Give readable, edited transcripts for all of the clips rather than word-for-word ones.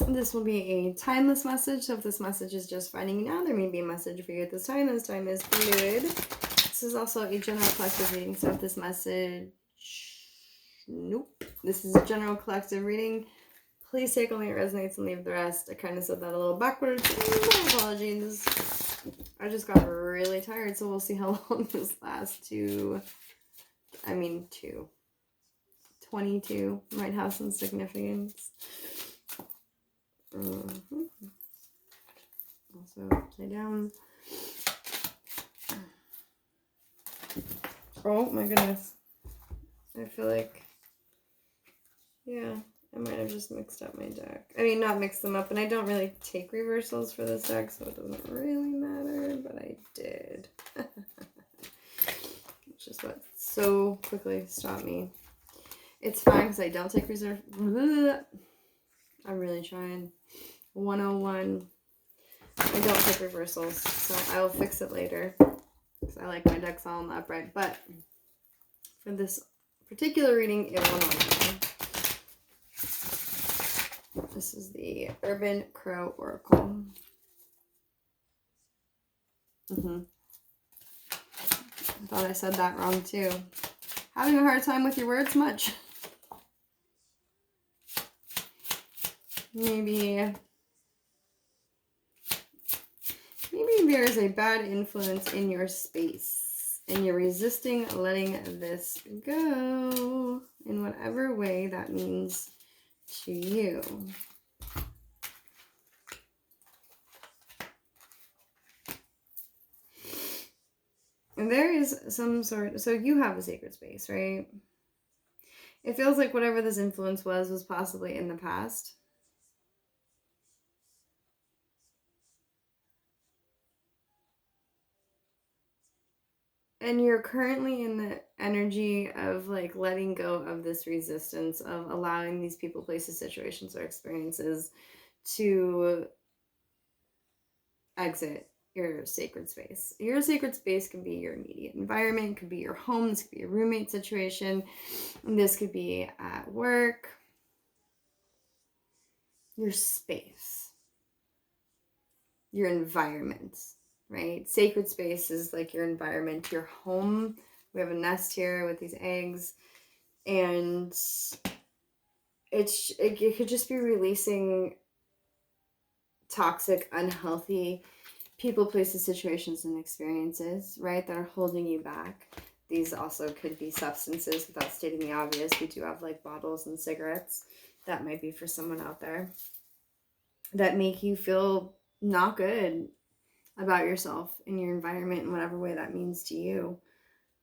This will be a timeless message. So if this message is just finding you now, there may be a message for you at this time. This time is fluid. This is also a general collective reading. So if this message... Nope. This is a general collective reading. Please take only what resonates and leave the rest. I kind of said that a little backwards. My apologies. I just got really tired, so we'll see how long this lasts. 22 might have some significance. Also upside down. Oh my goodness. I feel like, yeah, I might have just mixed up my deck. I mean, not mixed them up, and I don't really take reversals for this deck, so it doesn't really matter, but I did. Which is what so quickly stopped me. It's fine because I don't take reserve. I'm really trying. 101. I don't take reversals, so I will fix it later because I like my decks all in the upright. But for this particular reading, it will not. This is the Urban Crow Oracle. I thought I said that wrong too. Having a hard time with your words much? Maybe there's a bad influence in your space and you're resisting letting this go in whatever way that means to you. And there is some sort, so you have a sacred space, right? It feels like whatever this influence was possibly in the past. And you're currently in the energy of like letting go of this resistance, of allowing these people, places, situations, or experiences to exit your sacred space. Your sacred space can be your immediate environment, could be your home, this could be a roommate situation, and this could be at work. Your space, your environment, right? Sacred space is like your environment, your home. We have a nest here with these eggs, and it could just be releasing toxic, unhealthy people, places, situations, and experiences, right, that are holding you back. These also could be substances, without stating the obvious. We do have like bottles and cigarettes that might be for someone out there that make you feel not good about yourself and your environment in whatever way that means to you.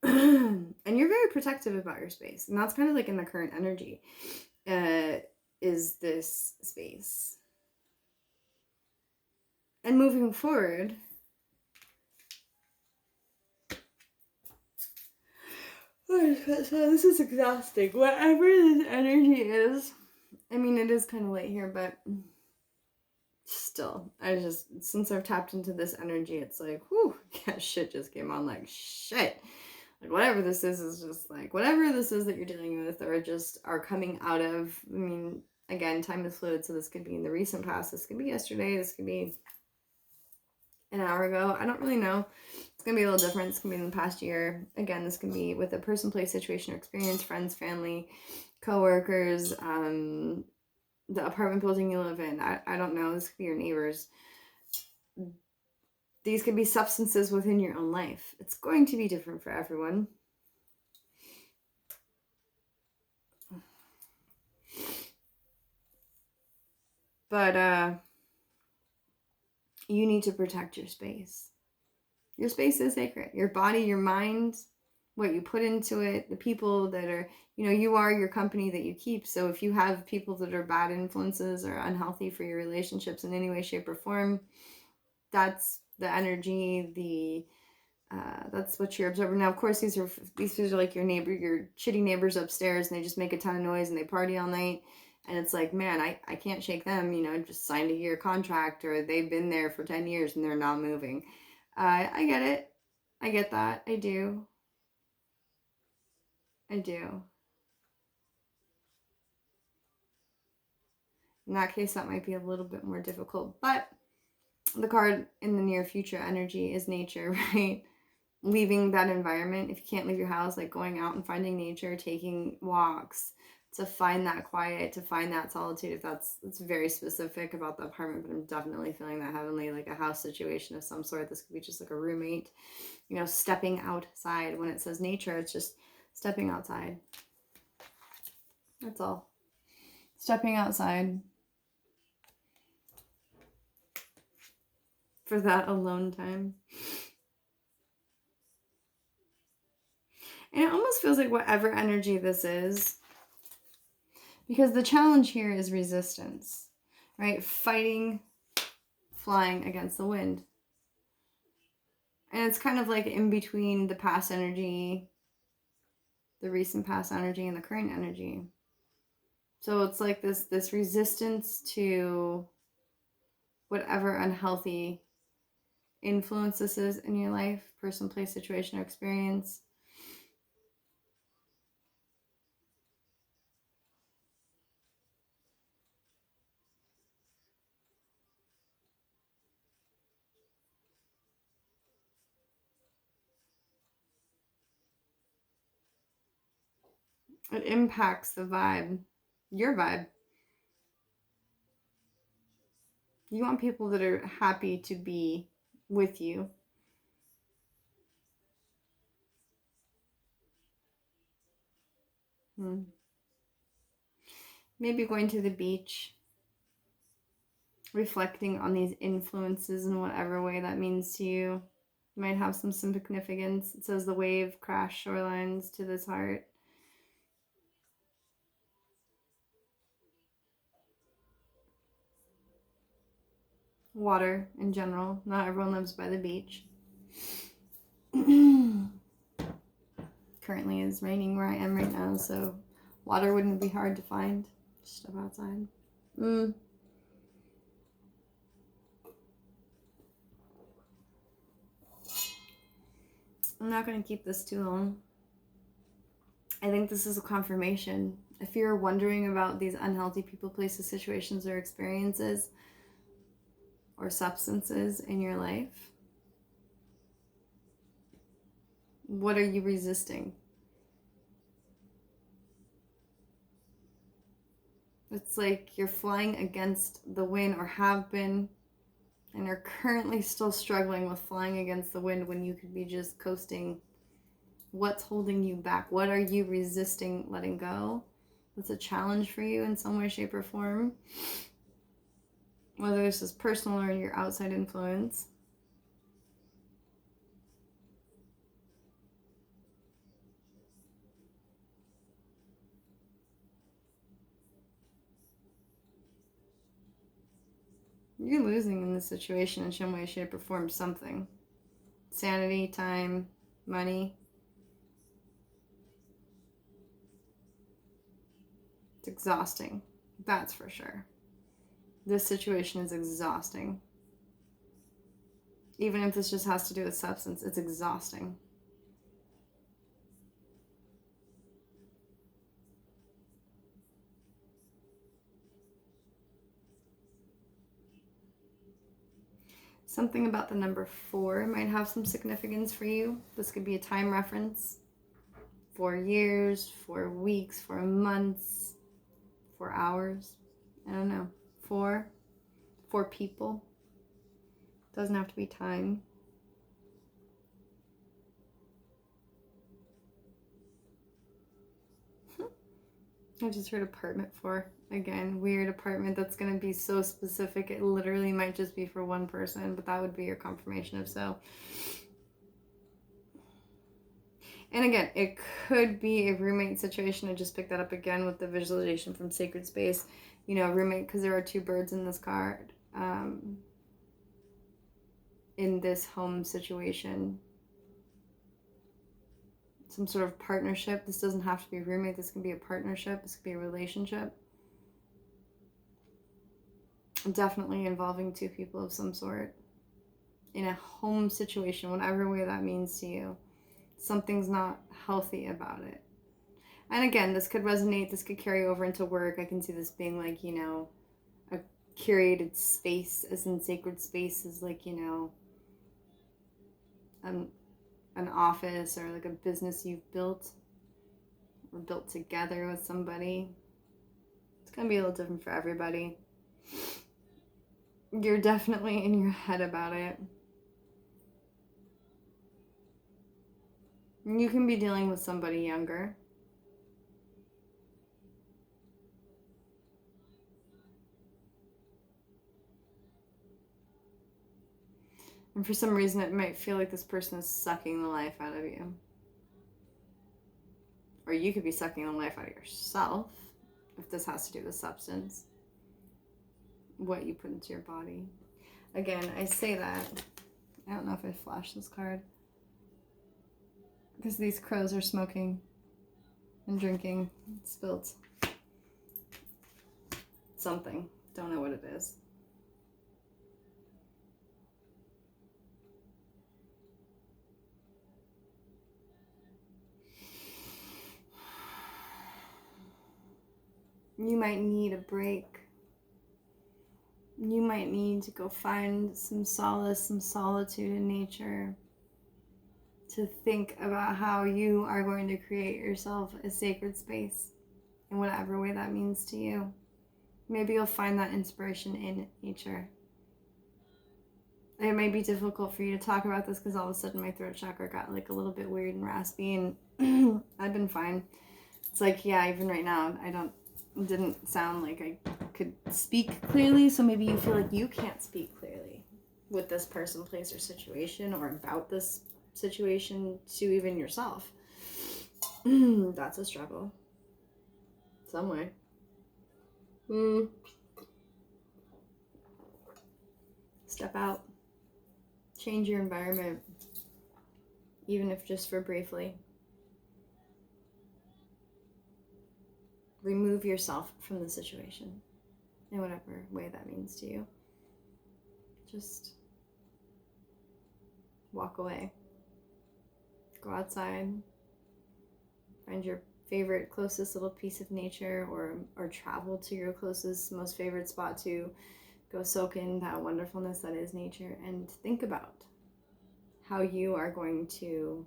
And you're very protective about your space, and that's kind of like in the current energy, is this space. And moving forward, so this is exhausting. Whatever this energy is, I mean, it is kind of late here, but still, since I've tapped into this energy, it's like, whew, yeah, shit just came on like shit. Like whatever this is just like, whatever this is that you're dealing with or just are coming out of. I mean, again, time is fluid, so this could be in the recent past, this could be yesterday, this could be an hour ago. I don't really know. It's going to be a little different. It's going to be in the past year. Again, this can be with a person, place, situation, or experience, friends, family, co-workers, the apartment building you live in. I don't know. This could be your neighbors. These could be substances within your own life. It's going to be different for everyone. But you need to protect your space. Your space is sacred. Your body, your mind, what you put into it, the people that are, you are your company that you keep. So if you have people that are bad influences or unhealthy for your relationships in any way, shape, or form, that's the energy, that's what you're absorbing. Now, of course, these are like your neighbor, your shitty neighbors upstairs, and they just make a ton of noise and they party all night. And it's like, man, I can't shake them, just signed a year contract, or they've been there for 10 years and they're not moving. I get it. I get that. I do. In that case, that might be a little bit more difficult. But the card in the near future energy is nature, right? Leaving that environment. If you can't leave your house, like going out and finding nature, taking walks to find that quiet, to find that solitude. If it's very specific about the apartment, but I'm definitely feeling that heavenly, like a house situation of some sort. This could be just like a roommate, stepping outside. When it says nature, it's just stepping outside. That's all. Stepping outside for that alone time. And it almost feels like whatever energy this is, because the challenge here is resistance, right? Fighting, flying against the wind. And it's kind of like in between the past energy, the recent past energy, and the current energy. So it's like this resistance to whatever unhealthy influence this is in your life, person, place, situation, or experience. It impacts the vibe, your vibe. You want people that are happy to be with you. Maybe going to the beach, reflecting on these influences in whatever way that means to you. Might have some significance. It says the wave crash shorelines to this heart. Water in general. Not everyone lives by the beach. Currently is raining where I am right now, so water wouldn't be hard to find. Just step outside. I'm not going to keep this too long. I think this is a confirmation. If you're wondering about these unhealthy people, places, situations, or experiences, or substances in your life, what are you resisting? It's like you're flying against the wind, or have been, and are currently still struggling with flying against the wind when you could be just coasting. What's holding you back? What are you resisting letting go? That's a challenge for you in some way, shape, or form. Whether this is personal or your outside influence. You're losing in this situation in some way, shape, or form something. Sanity, time, money. It's exhausting. That's for sure. This situation is exhausting. Even if this just has to do with substance, it's exhausting. Something about the number 4 might have some significance for you. This could be a time reference. 4 years, 4 weeks, 4 months, 4 hours. I don't know. 4 people. Doesn't have to be time. I just heard apartment 4. Again, weird apartment that's going to be so specific. It literally might just be for one person, but that would be your confirmation if so. And again, it could be a roommate situation. I just picked that up again with the visualization from Sacred Space. Roommate, because there are 2 birds in this card. In this home situation. Some sort of partnership. This doesn't have to be a roommate. This can be a partnership. This could be a relationship. Definitely involving 2 people of some sort. In a home situation, whatever way that means to you. Something's not healthy about it. And again, this could resonate. This could carry over into work. I can see this being like, curated space, as in sacred space is like, an office or like a business you've built or built together with somebody. It's going to be a little different for everybody. You're definitely in your head about it. You can be dealing with somebody younger. And for some reason, it might feel like this person is sucking the life out of you. Or you could be sucking the life out of yourself, if this has to do with substance. What you put into your body. Again, I say that. I don't know if I flashed this card. Because these crows are smoking and drinking. Spilled something. Don't know what it is. You might need a break. You might need to go find some solace, some solitude in nature, to think about how you are going to create yourself a sacred space in whatever way that means to you. Maybe you'll find that inspiration in nature. It might be difficult for you to talk about this because all of a sudden my throat chakra got like a little bit weird and raspy, and I've been fine. It's like, yeah, even right now, didn't sound like I could speak clearly, so maybe you feel like you can't speak clearly with this person, place, or situation, or about this situation to even yourself. That's a struggle. Some way. Step out. Change your environment, even if just for briefly. Remove yourself from the situation in whatever way that means to you. Just walk away. Go outside. Find your favorite, closest little piece of nature, or travel to your closest, most favorite spot to go soak in that wonderfulness that is nature, and think about how you are going to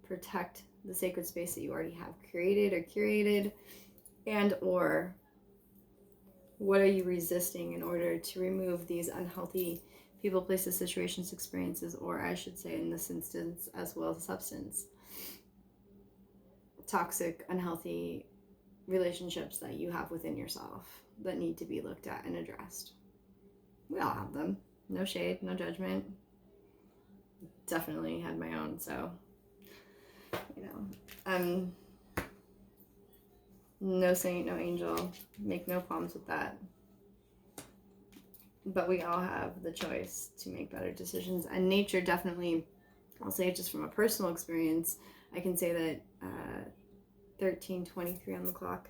protect the sacred space that you already have created or curated, and or what are you resisting in order to remove these unhealthy people, places, situations, experiences, or I should say in this instance as well as substance, toxic, unhealthy relationships that you have within yourself that need to be looked at and addressed. We all have them. No shade, no judgment. Definitely had my own, so no saint, no angel. Make no qualms with that. But we all have the choice to make better decisions. And nature definitely, I'll say it just from a personal experience, I can say that 13:23 on the clock,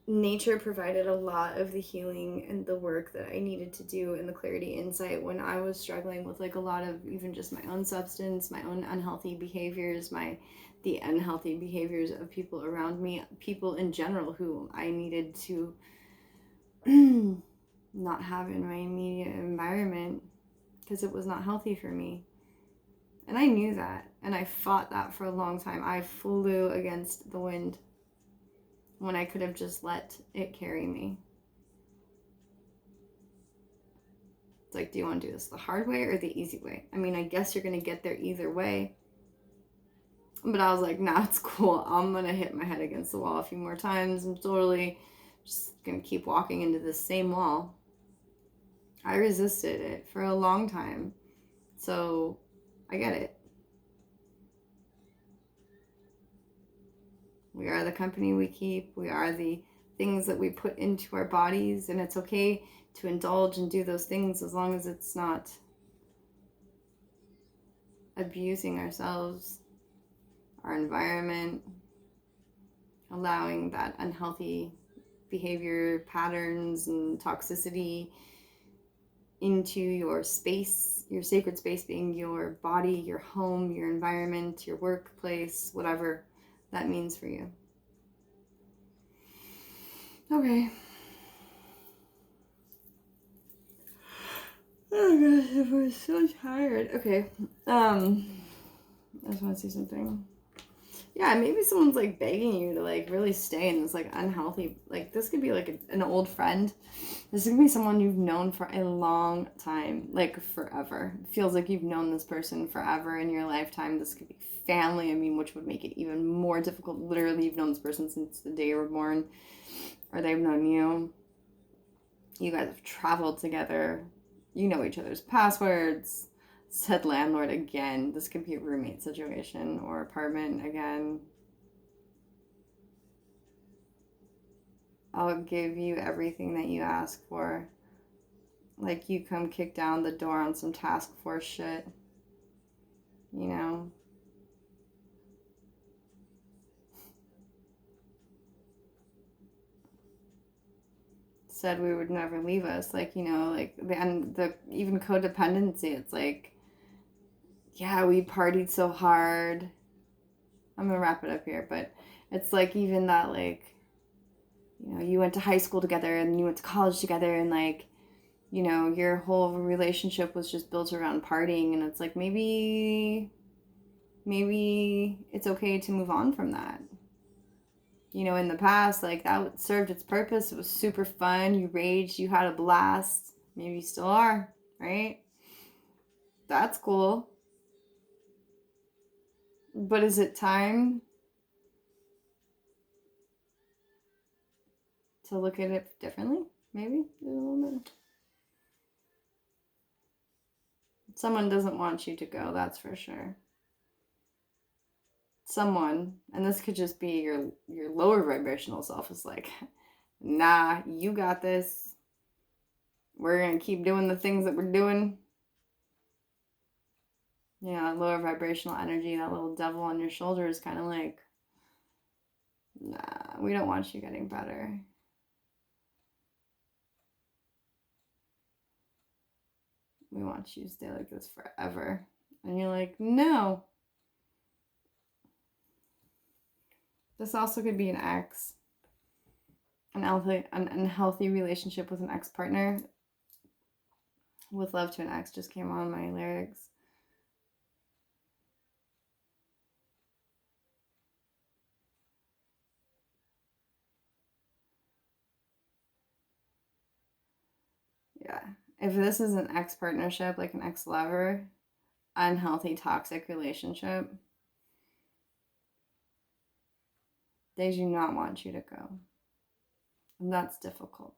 nature provided a lot of the healing and the work that I needed to do, and the clarity, insight when I was struggling with like a lot of even just my own substance, my own unhealthy behaviors, the unhealthy behaviors of people around me, people in general who I needed to not have in my immediate environment because it was not healthy for me. And I knew that, and I fought that for a long time. I flew against the wind when I could have just let it carry me. It's like, do you want to do this the hard way or the easy way? I mean, I guess you're going to get there either way. But I was like, nah, it's cool. I'm going to hit my head against the wall a few more times. I'm totally just going to keep walking into the same wall. I resisted it for a long time. So I get it. We are the company we keep. We are the things that we put into our bodies. And it's okay to indulge and do those things as long as it's not abusing ourselves, our environment, allowing that unhealthy behavior patterns and toxicity into your space, your sacred space being your body, your home, your environment, your workplace, whatever that means for you. Okay. gosh, I'm so tired. Okay. I just want to say something. Yeah, maybe someone's like begging you to like really stay in this like unhealthy, like this could be like an old friend. This could be someone you've known for a long time, like forever. It feels like you've known this person forever in your lifetime. This could be family, I mean, which would make it even more difficult. Literally, you've known this person since the day you were born, or they've known you. You guys have traveled together. You know each other's passwords. Said landlord again. This could be a roommate situation or apartment again. I'll give you everything that you ask for. Like you come kick down the door on some task force shit. You know? Said we would never leave us. Like, you know, like and the even codependency, it's like, yeah, we partied so hard. I'm gonna wrap it up here, but it's like even that like, you know, you went to high school together and you went to college together and like, you know, your whole relationship was just built around partying, and it's like maybe it's okay to move on from that. You know, in the past, like that served its purpose. It was super fun. You raged, you had a blast. Maybe you still are, right? That's cool. But is it time to look at it differently? Maybe a little bit. Someone doesn't want you to go, that's for sure. Someone, and this could just be your lower vibrational self, is like, nah, you got this. We're gonna keep doing the things that we're doing. You know, that lower vibrational energy, that little devil on your shoulder is kind of like, nah, we don't want you getting better. We want you to stay like this forever. And you're like, no. This also could be an ex, an unhealthy relationship with an ex partner. With love to an ex just came on my lyrics. Yeah. If this is an ex partnership, like an ex lover, unhealthy, toxic relationship, they do not want you to go. And that's difficult.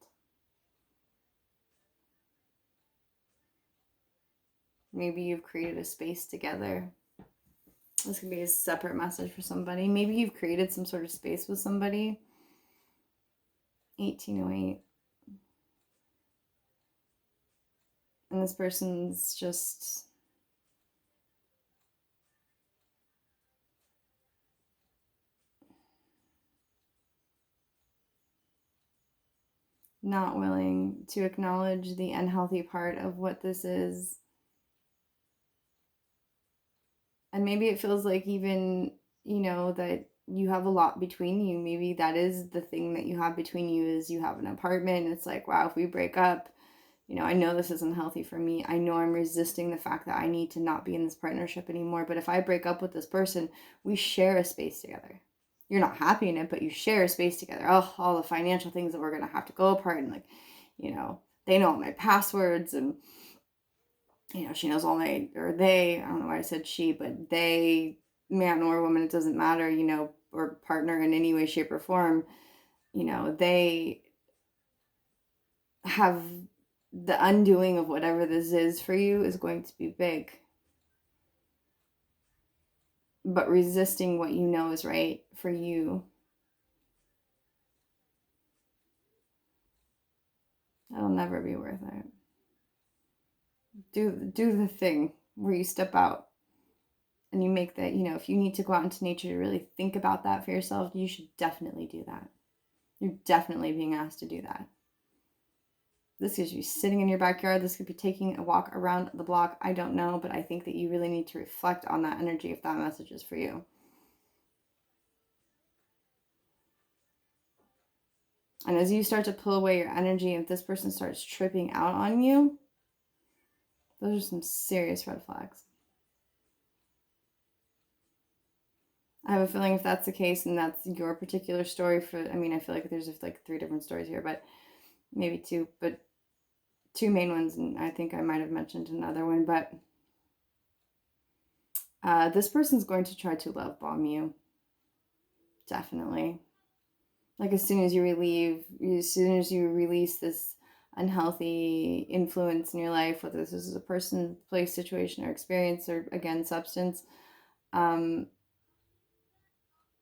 Maybe you've created a space together. This could be a separate message for somebody. Maybe you've created some sort of space with somebody. 1808. And this person's just not willing to acknowledge the unhealthy part of what this is. And maybe it feels like even, you know, that you have a lot between you. Maybe that is the thing that you have between you, is you have an apartment. It's like, wow, if we break up, you know, I know this isn't healthy for me. I know I'm resisting the fact that I need to not be in this partnership anymore. But if I break up with this person, we share a space together. You're not happy in it, but you share a space together. Oh, all the financial things that we're going to have to go apart. And like, you know, they know all my passwords, and, you know, she knows all my, or they, I don't know why I said she, but they, man or woman, it doesn't matter, you know, or partner in any way, shape, or form, you know, they have the undoing of whatever this is for you is going to be big. But resisting what you know is right for you, that'll never be worth it. Do the thing where you step out and you make that, you know, if you need to go out into nature to really think about that for yourself, you should definitely do that. You're definitely being asked to do that. This could be sitting in your backyard. This could be taking a walk around the block. I don't know, but I think that you really need to reflect on that energy if that message is for you. And as you start to pull away your energy, if this person starts tripping out on you, Those are some serious red flags. I have a feeling if that's the case and that's your particular story I feel like there's like 3 different stories here, but maybe 2, but 2 main ones, and I think I might have mentioned another one, but this person's going to try to love bomb you. Definitely. Like as soon as you release this unhealthy influence in your life, whether this is a person, place, situation, or experience, or again, substance,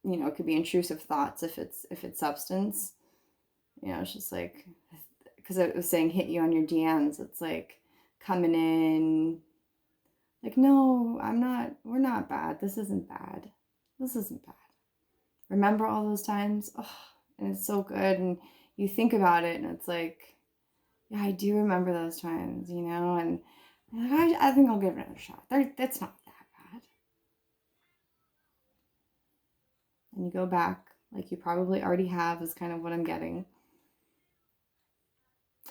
it could be intrusive thoughts if it's substance. It's just like, because I was saying hit you on your DMs, it's like coming in like, no, we're not bad. This isn't bad. Remember all those times? Oh, and it's so good. And you think about it and it's like, yeah, I do remember those times, and I think I'll give it another shot. That's not that bad. And you go back, like you probably already have, is kind of what I'm getting.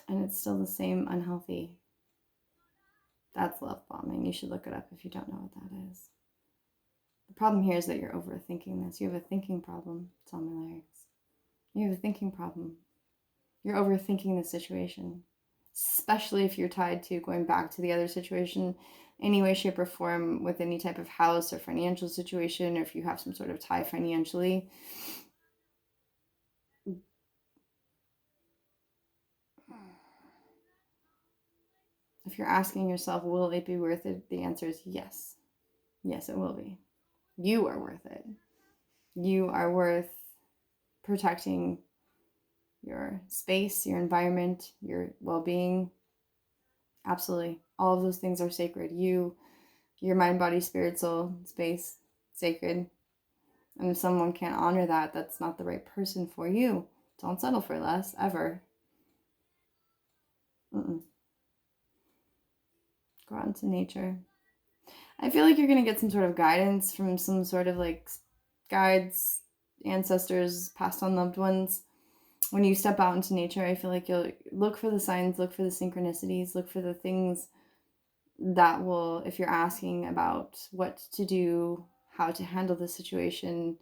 And it's still the same unhealthy. That's love bombing. You should look it up if you don't know what that is. The problem here is that you're overthinking this. You have a thinking problem. It's on my lyrics. You have a thinking problem. You're overthinking the situation, especially if you're tied to going back to the other situation any way, shape, or form with any type of house or financial situation, or if you have some sort of tie financially. If you're asking yourself, will it be worth it? The answer is yes. Yes, it will be. You are worth it. You are worth protecting your space, your environment, your well-being. Absolutely. All of those things are sacred. You, your mind, body, spirit, soul, space, sacred. And if someone can't honor that, that's not the right person for you. Don't settle for less, ever. Go out into nature. I feel like you're going to get some sort of guidance from some sort of like guides, ancestors, passed on loved ones. When you step out into nature, I feel like you'll look for the signs, look for the synchronicities, look for the things that will, if you're asking about what to do, how to handle the situation,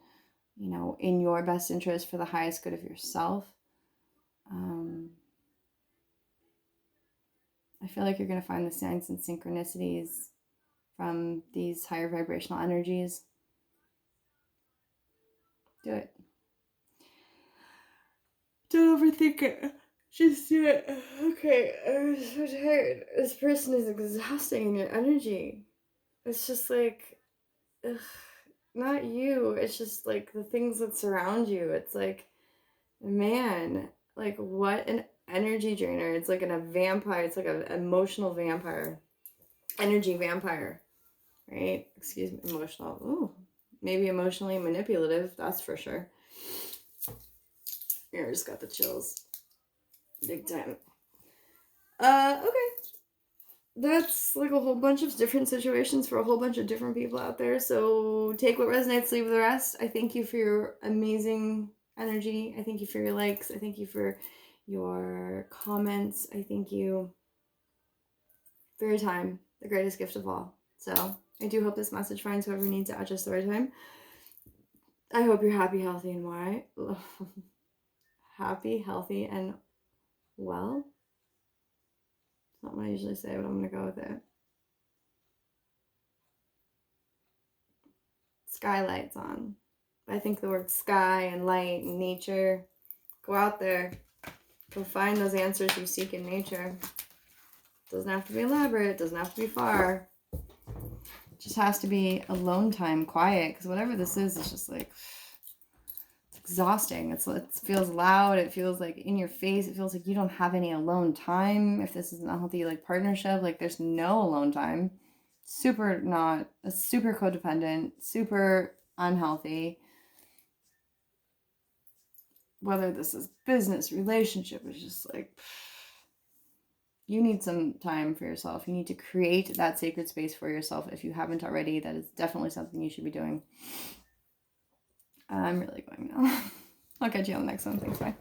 in your best interest for the highest good of yourself. I feel like you're going to find the signs and synchronicities from these higher vibrational energies. Do it. Don't overthink it. Just do it. Okay, I'm so tired. This person is exhausting in your energy. It's just like, ugh, not you. It's just like the things that surround you. It's like, man, like what an energy drainer. It's like a vampire. It's like an emotional vampire. Energy vampire. Right? Excuse me, emotional. Ooh, maybe emotionally manipulative. That's for sure. I just got the chills. Big time. Okay. That's like a whole bunch of different situations for a whole bunch of different people out there. So take what resonates, leave the rest. I thank you for your amazing energy. I thank you for your likes. I thank you for your comments. I thank you for your time, the greatest gift of all. So I do hope this message finds whoever needs it at just the right time. I hope you're happy, healthy, and why. Happy, healthy, and well. It's not what I usually say, but I'm going to go with it. Skylights on. I think the word sky and light and nature. Go out there. Go find those answers you seek in nature. It doesn't have to be elaborate. It doesn't have to be far. It just has to be alone time, quiet. Because whatever this is, it's just like, it's exhausting. It feels loud. It feels like in your face. It feels like you don't have any alone time. If this is an unhealthy partnership, there's no alone time. Super codependent, super unhealthy. Whether this is business, relationship, it's just like, you need some time for yourself. You need to create that sacred space for yourself. If you haven't already, that is definitely something you should be doing. I'm really going now. I'll catch you on the next one. Thanks, bye.